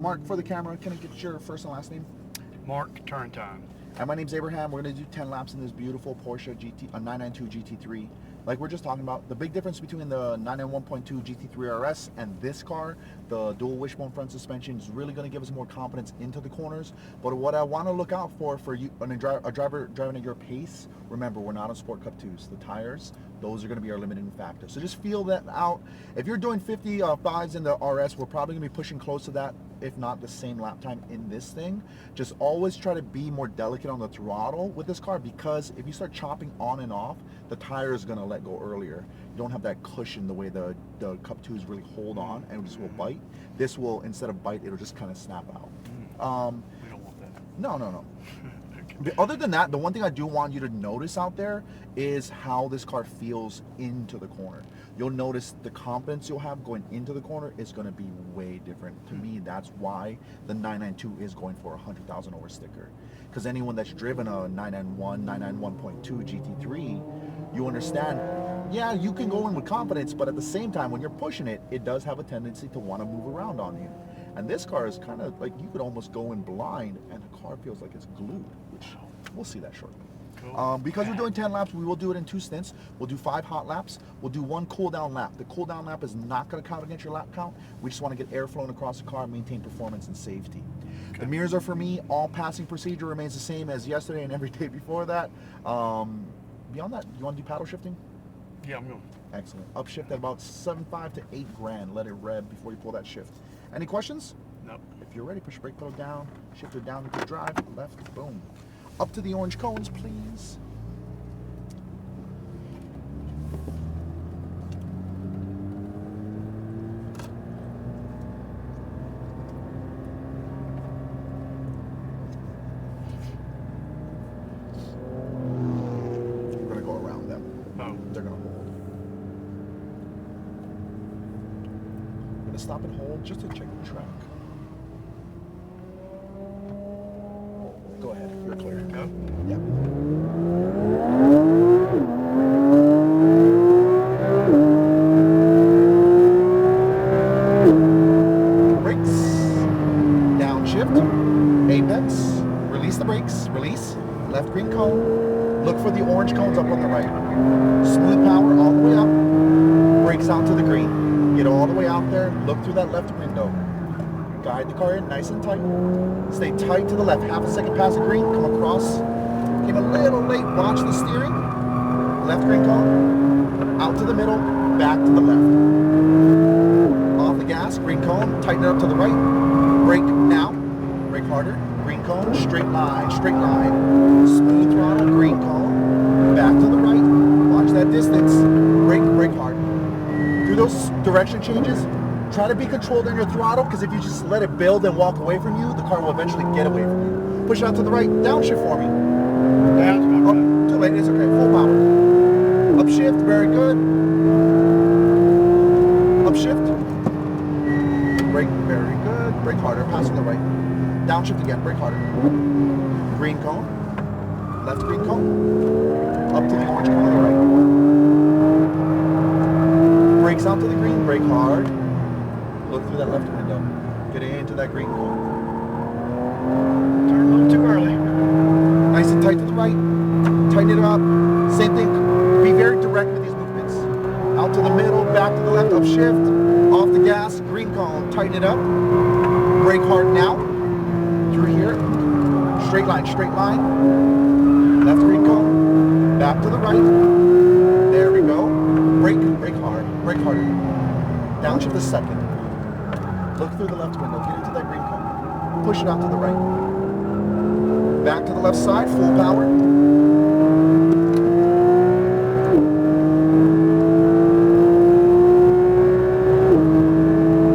Mark, for the camera, can I get your first and last name? Mark Turntime. And my name's Abraham. We're going to do 10 laps in this beautiful Porsche 992 GT3. Like we're just talking about, the big difference between the 991.2 GT3 RS and this car, the dual wishbone front suspension, is really going to give us more confidence into the corners. But what I want to look out for you, a driver driving at your pace, remember, we're not on Sport Cup 2s. The tires, those are going to be our limiting factor. So just feel that out. If you're doing 55s in the RS, we're probably going to be pushing close to that, if not the same lap time in this thing. Just always try to be more delicate on the throttle with this car, because if you start chopping on and off, the tire is going to let go earlier. You don't have that cushion the way the Cup 2s really hold on and just will bite. This will, instead of bite, it'll just kind of snap out. We don't want that. No. Okay. Other than that, the one thing I do want you to notice out there is how this car feels into the corner. You'll notice the confidence you'll have going into the corner is going to be way different. To me, that's why the 992 is going for a 100,000 over sticker. Because anyone that's driven a 991, 991.2 GT3, you understand, yeah, you can go in with confidence, but at the same time, when you're pushing it, it does have a tendency to want to move around on you. And this car is kind of like, you could almost go in blind and the car feels like it's glued, which we'll see that shortly. Cool. Because we're doing 10 laps, we will do it in 2 stints. We'll do 5 hot laps. We'll do 1 cool down lap. The cool down lap is not going to count against your lap count. We just want to get air flowing across the car, maintain performance and safety. Okay. The mirrors are for me. All passing procedure remains the same as yesterday and every day before that. Beyond that, you want to do paddle shifting? Yeah, I'm going. Excellent. Upshift at about 7.5 to 8 grand. Let it rev before you pull that shift. Any questions? Nope. If you're ready, push brake pedal down, shift it down to drive, left, boom. Up to the orange cones, please. We're gonna go around them. Oh. They're gonna hold. I'm gonna stop and hold just to check the track. Go ahead, you're clear. Go. Yep. Brakes. Downshift. Apex. Release the brakes. Release. Left green cone. Look for the orange cones up on the right. Smooth power all the way up. Brakes out to the green. Get all the way out there. Look through that left window. Guide the car in nice and tight. Stay tight to the left. Half a second past the green. Come across. Came a little late. Watch the steering. Left green cone. Out to the middle. Back to the left. Off the gas. Green cone. Tighten it up to the right. Brake now. Brake harder. Green cone. Straight line. Straight line. Smooth throttle. Green cone. Back to the right. Watch that distance. Brake. Brake hard. Through those direction changes, try to be controlled on your throttle, because if you just let it build and walk away from you, the car will eventually get away from you. Push out to the right, downshift for me. Down. Oh, too late, it's okay, full power. Upshift, very good. Upshift. Brake, very good. Brake harder, pass to the right. Downshift again, brake harder. Green cone. Left green cone. Up to the orange cone on the right. Brakes out to the green, brake hard. Look through that left window. Get into that green cone. Turn a little too early. Nice and tight to the right. Tighten it up. Same thing. Be very direct with these movements. Out to the middle, back to the left, upshift. Off the gas, green cone. Tighten it up. Brake hard now. Through here. Straight line, straight line. Left green cone. Back to the right. There we go. Brake hard. Brake harder. Downshift a second. Look through the left window. Get into that green cone. Push it out to the right. Back to the left side. Full power.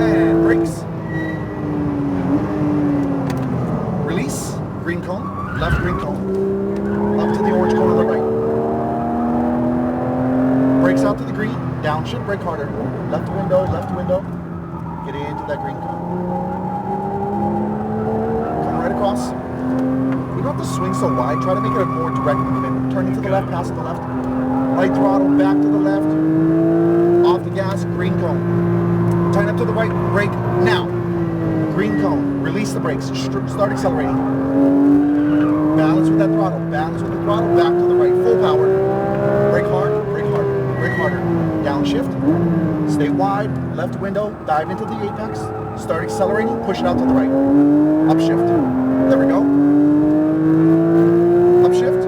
And brakes. Release. Green cone. Left green cone. Up to the orange cone on the right. Brakes out to the green. Downshift. Brake harder. Left window. Left window. Get into that green cone. Come right across. You don't have to swing so wide. Try to make it a more direct movement. Turn it to the left, pass to the left. Right throttle, back to the left. Off the gas, green cone. Tighten up to the right, brake now. Green cone. Release the brakes. Start accelerating. Balance with that throttle. Balance with the throttle. Back to the right. Full power. Brake hard. Brake harder. Brake harder. Downshift. Stay wide. Left window. Dive into the apex. Start accelerating. Push it out to the right. Upshift. There we go. Upshift.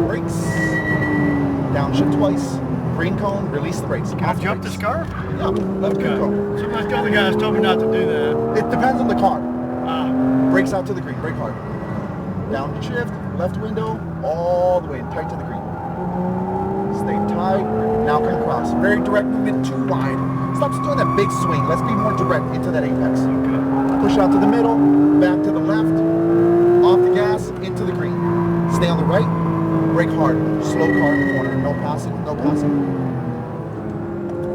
Brakes. Downshift twice. Green cone. Release the brakes. Can I jump this car? Yeah. Left green cone. Somebody, the other guys told me not to do that. It depends on the car. Ah, Brakes out to the green. Brake hard. Downshift. Left window. All the way tight to the green. Stay tight. Now can cross. Very direct movement. Too wide. Stop doing that big swing. Let's be more direct into that apex. okay. Push out to the middle. Back to the left. Off the gas. Into the green. Stay on the right. Brake hard. Slow car in the corner. No passing. No passing.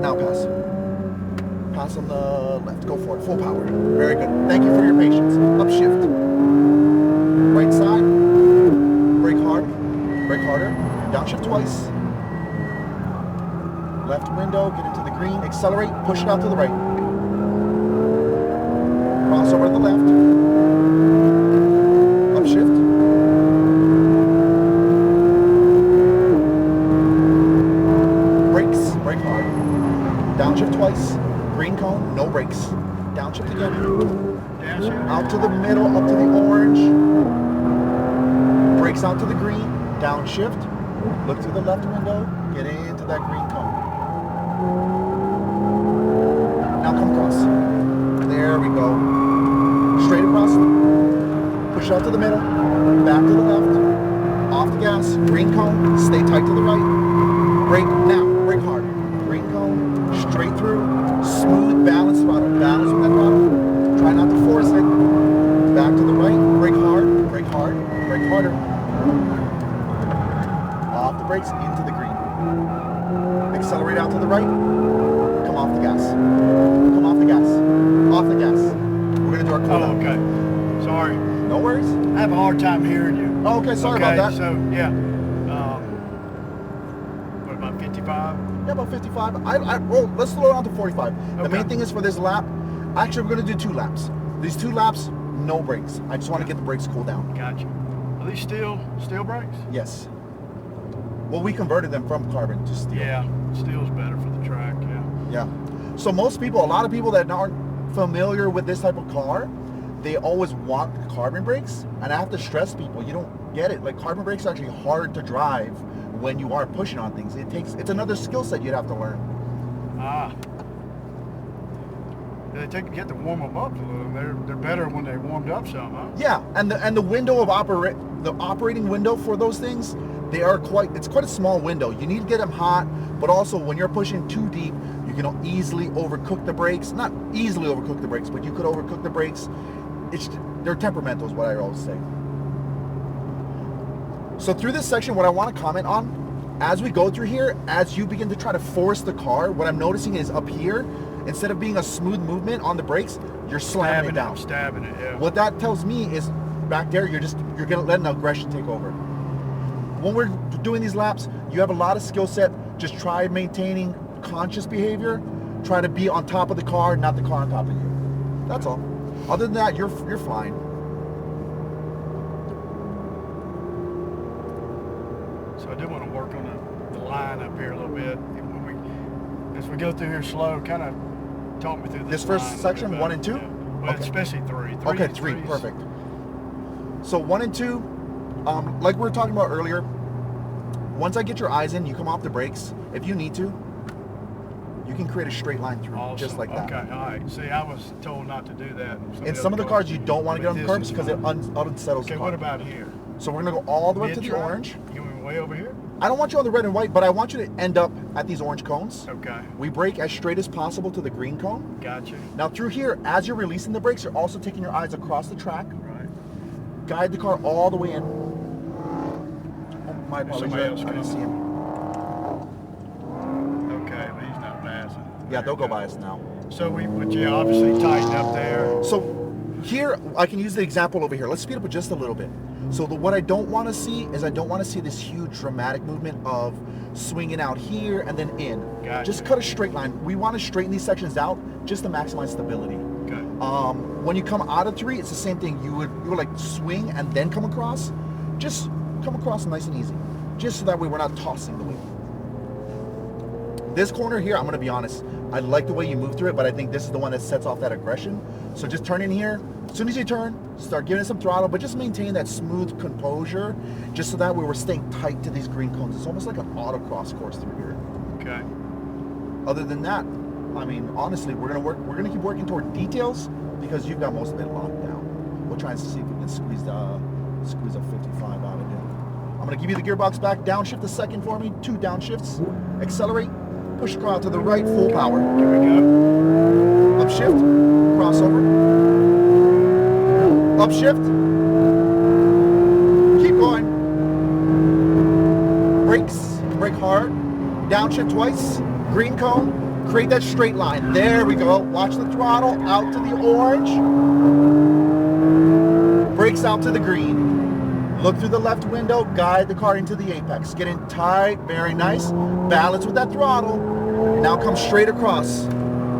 Now pass. Pass on the left. Go for it. Full power. Very good. Thank you for your patience. Upshift. Right side. Brake hard. Brake harder. Downshift twice. Left window. Get into the green. Accelerate. Push it out to the right. Cross over to the left. Upshift. Brakes. Brake hard. Downshift twice. Green cone. No brakes. Downshift again. Downshift. Out to the middle, up to the orange. Brakes out to the green. Downshift. Look through the left window. Get into that green cone. Now come across. There we go. Straight across. Push out to the middle. Back to the left. Off the gas. Green cone. Stay tight to the right. Brake now. Brake hard. Green cone. Straight through. Smooth balance throttle. Balance with that throttle. Try not to force it. Back to the right. Brake hard. Brake hard. Brake harder. Off the brakes into the green. Accelerate out to the right. Come off the gas. Come off the gas. Off the gas. We're gonna do our cool Oh, down. okay. Sorry. No worries. I have a hard time hearing you. Oh, okay, sorry about that. So, yeah. What about 55? Yeah, about 55. Well, let's slow down to 45. The Okay. main thing is for this lap, actually we're gonna do 2 laps. These 2 laps, no brakes. I just want to get the brakes cooled down. Gotcha. Are these steel brakes? Yes. Well, we converted them from carbon to steel. Yeah. Steel's better for the track, yeah. Yeah. So most people, a lot of people that aren't familiar with this type of car, they always want carbon brakes, and I have to stress people, you don't get it. Like, carbon brakes are actually hard to drive when you are pushing on things. It's another skill set you'd have to learn. Ah. They get to warm them up a little. They're better when they warmed up some, huh? Yeah, and the window of the operating window for those things, it's quite a small window. You need to get them hot, but also when you're pushing too deep, you can easily overcook the brakes. Not easily overcook the brakes, but you could overcook the brakes. They're temperamental is what I always say. So through this section, what I want to comment on, as we go through here, as you begin to try to force the car, what I'm noticing is up here, instead of being a smooth movement on the brakes, you're slamming it down. Stabbing it, yeah. What that tells me is back there, you're gonna let an aggression take over. When we're doing these laps, you have a lot of skill set. Just try maintaining conscious behavior. Try to be on top of the car, not the car on top of you. That's all. Other than that, you're fine. So I do want to work on the line up here a little bit. As we go through here slow, kind of talk me through This line first a section, bit 1 and 2? better. Yeah. Well, Okay. especially 3. Okay, 3, perfect. So 1 and 2, like we were talking about earlier, once I get your eyes in, you come off the brakes. If you need to, you can create a straight line through, Awesome. just like that. Okay, all right. See, I was told not to do that. In some of the cars, you don't want to get on the But curbs this because is it fine. unsettles Okay, the car. what about here? So we're gonna go all the way to the Mid-track? orange. You went way over here? I don't want you on the red and white, but I want you to end up at these orange cones. Okay, We brake as straight as possible to the green cone. gotcha. Now through here, as you're releasing the brakes, you're also taking your eyes across the track. Right. Guide the car all the way in. Oh, my There's apologies, somebody I else didn't see him. Okay, but he's not passing. Yeah, they'll go by us now. So we obviously tighten up there. So Here, I can use the example over here. Let's speed up it just a little bit. So what I don't want to see is I don't want to see this huge dramatic movement of swinging out here and then in. Gotcha. Just cut a straight line. We want to straighten these sections out just to maximize stability. Okay. When you come out of 3, it's the same thing. You would like swing and then come across. Just come across nice and easy. Just so that way we're not tossing the weight. This corner here, I'm going to be honest, I like the way you move through it, but I think this is the one that sets off that aggression. So just turn in here. As soon as you turn, start giving it some throttle, but just maintain that smooth composure, just so that way we're staying tight to these green cones. It's almost like an autocross course through here. Okay. Other than that, I mean, honestly, we're gonna keep working toward details because you've got most of it locked down. We'll try and see if we can squeeze a 55 out of it. I'm gonna give you the gearbox back. Downshift a second for me. 2 downshifts. Accelerate. Push the car out to the right. Full power. Here we go. Upshift. Crossover. Upshift. Keep going. Brakes. Brake hard. Downshift twice. Green cone. Create that straight line. There we go. Watch the throttle out to the orange. Brakes out to the green. Look through the left window. Guide the car into the apex. Get in tight. Very nice. Balance with that throttle. Now come straight across.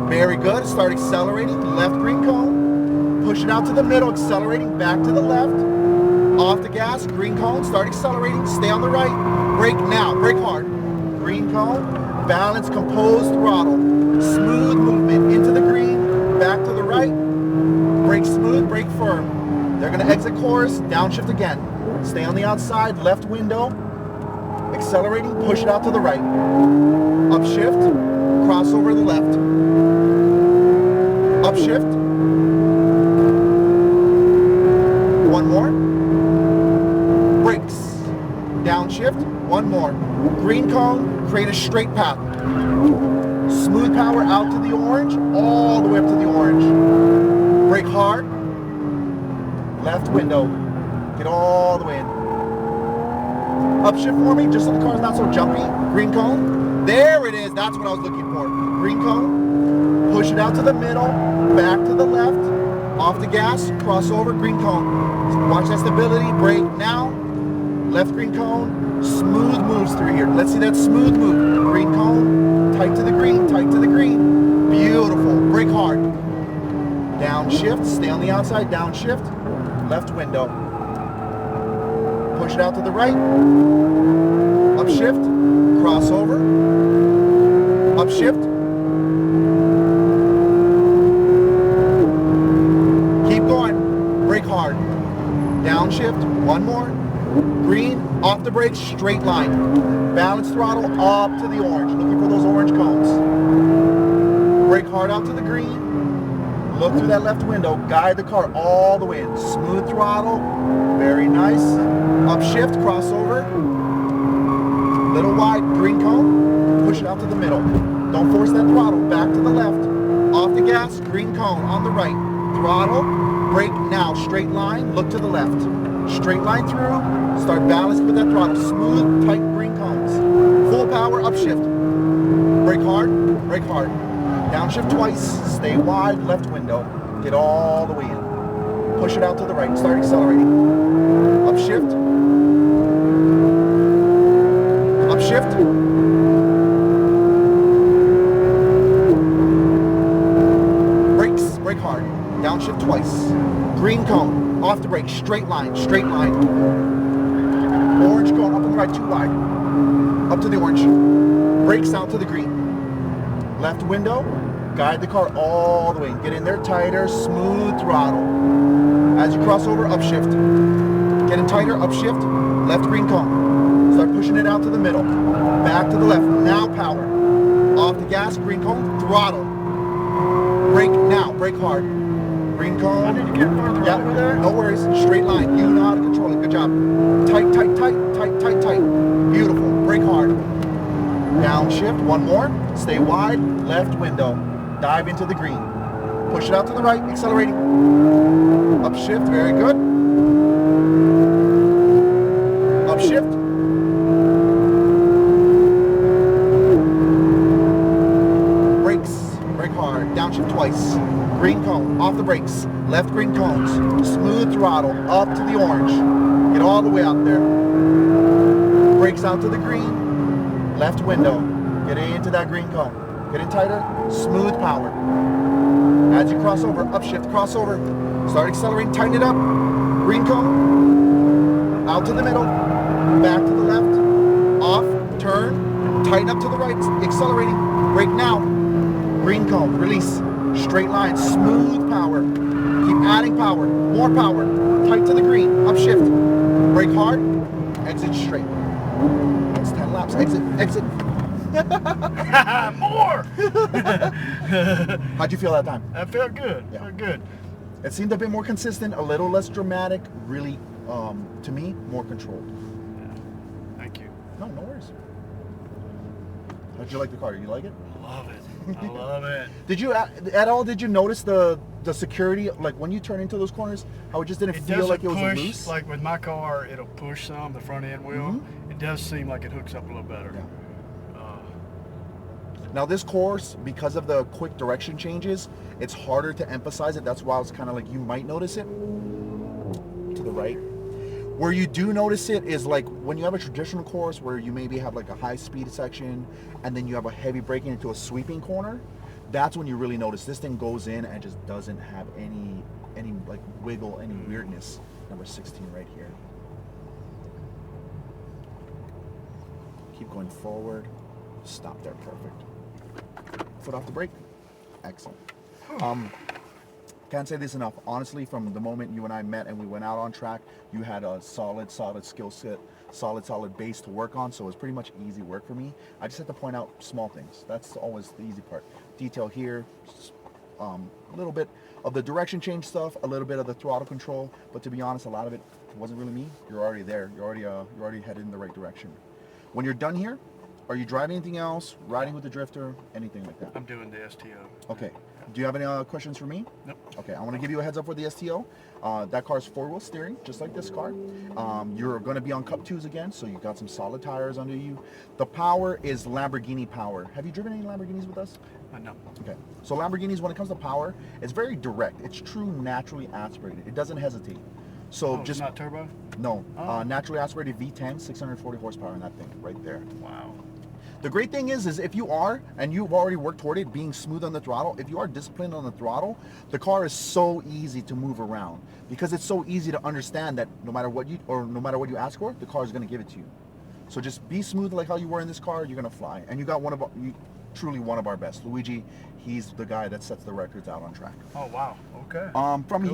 Very good. Start accelerating. Left green cone. Push it out to the middle. Accelerating back to the left. Off the gas. Green cone. Start accelerating. Stay on the right. Brake now. Brake hard. Green cone. Balance, composed throttle. Smooth movement into the green. Back to the right. Brake smooth. Brake firm. They're going to exit course. Downshift again. Stay on the outside. Left window. Accelerating. Push it out to the right. Upshift. Crossover to the left. Upshift. One more. Brakes. Downshift. One more. Green cone. Create a straight path. Smooth power out to the orange. All the way up to the orange. Brake hard. Left window. Get all the way in. Upshift for me, just so the car's not so jumpy. Green cone. There it is. That's what I was looking for. Green cone. Push it out to the middle. Back to the left. Off the gas. Crossover. Green cone. Watch that stability. Brake now. Left green cone. Smooth moves through here. Let's see that smooth move. Green cone. Tight to the green. Tight to the green. Beautiful. Brake hard. Downshift. Stay on the outside. Downshift. Left window. Push it out to the right. Upshift. Crossover. Upshift. Keep going. Brake hard. Downshift. One more. Green. Off the brakes. Straight line. Balance throttle up to the orange. Looking for those orange cones. Brake hard out to the green. Look through that left window. Guide the car all the way in. Smooth throttle. Very nice. Upshift, crossover. Little wide, green cone. Push it out to the middle. Don't force that throttle. Back to the left. Off the gas, green cone on the right. Throttle, brake now. Straight line, look to the left. Straight line through. Start balancing with that throttle. Smooth, tight green cones. Full power, upshift. Brake hard, brake hard. Downshift twice. Stay wide, left window. Get all the way in. Push it out to the right. Start accelerating. Upshift. Upshift. Brakes. Brake hard. Downshift twice. Green cone. Off the brake. Straight line. Straight line. Orange going up on the right. Too wide. Up to the orange. Brakes out to the green. Left window. Guide the car all the way. Get in there tighter. Smooth throttle. As you cross over, upshift. Getting tighter, upshift. Left green cone. Start pushing it out to the middle. Back to the left. Now power. Off the gas, green cone, throttle. Brake now, brake hard. Green cone. I need to get further over there. No worries. Straight line. You know how to control it. Good job. Tight, tight, tight, tight, tight, tight. Beautiful. Brake hard. Downshift. One more. Stay wide. Left window. Dive into the green. Push it out to the right. Accelerating. Upshift. Very good. Upshift. Brakes. Brake hard. downshift twice. Green cone, off the brakes. Left green cones. Smooth throttle, up to the orange. Get all the way out there. Brakes out to the green. Left window. Get into that green cone. Get in tighter. Smooth power. As you cross over, upshift, crossover. Start accelerating, tighten it up. Green cone. Out to the middle. Back to the left. Off, turn. Tighten up to the right. Accelerating. Brake now. Green cone. Release. Straight line. Smooth power. Keep adding power. More power. Tight to the green. Upshift. Brake hard. Exit straight. That's 10 laps. Exit. Exit. More! How'd you feel that time? That felt good. Yeah. Felt good. It seemed a bit more consistent, a little less dramatic, really, to me, more controlled. Yeah. Thank you. No, no worries. How'd you like the car? You like it? I love it. I love it. Did you, at all, did you notice the security, like when you turn into those corners, how it just didn't feel like it was push, loose? like with my car, it'll push some, the front end wheel. Mm-hmm. It does seem like it hooks up a little better. Yeah. Now this course, because of the quick direction changes, it's harder to emphasize it. That's why it's kind of like you might notice it to the right. Where you do notice it is like when you have a traditional course where you maybe have like a high speed section and then you have a heavy braking into a sweeping corner. That's when you really notice this thing goes in and just doesn't have any like wiggle, any weirdness. Number 16 right here. Keep going forward. Stop there, perfect. Foot off the brake. Excellent. Can't say this enough. Honestly, from the moment you and I met and we went out on track, you had a solid skill set, solid base to work on. So it was pretty much easy work for me. I just had to point out small things. That's always the easy part. Detail here, a little bit of the direction change stuff, a little bit of the throttle control. But to be honest, a lot of it wasn't really me. You're already there. You're already headed in the right direction. When you're done here, are you driving anything else? Riding with the drifter? Anything like that? I'm doing the STO. Okay. Do you have any questions for me? Nope. Okay, I want to give you a heads up for the STO. That car's 4-wheel steering, just like this car. You're going to be on Cup 2s again, so you got some solid tires under you. The power is Lamborghini power. Have you driven any Lamborghinis with us? No. Okay. So Lamborghinis, when it comes to power, it's very direct. It's true naturally aspirated. It doesn't hesitate. So It's not turbo? No. Oh. Naturally aspirated V10, 640 horsepower in that thing right there. Wow. The great thing is if you are, and you've already worked toward it, being smooth on the throttle, if you are disciplined on the throttle, the car is so easy to move around because it's so easy to understand that no matter what you ask for, the car is going to give it to you. So just be smooth like how you were in this car, you're going to fly. And you got truly one of our best. Luigi, he's the guy that sets the records out on track. Oh, wow. Okay. From Cool.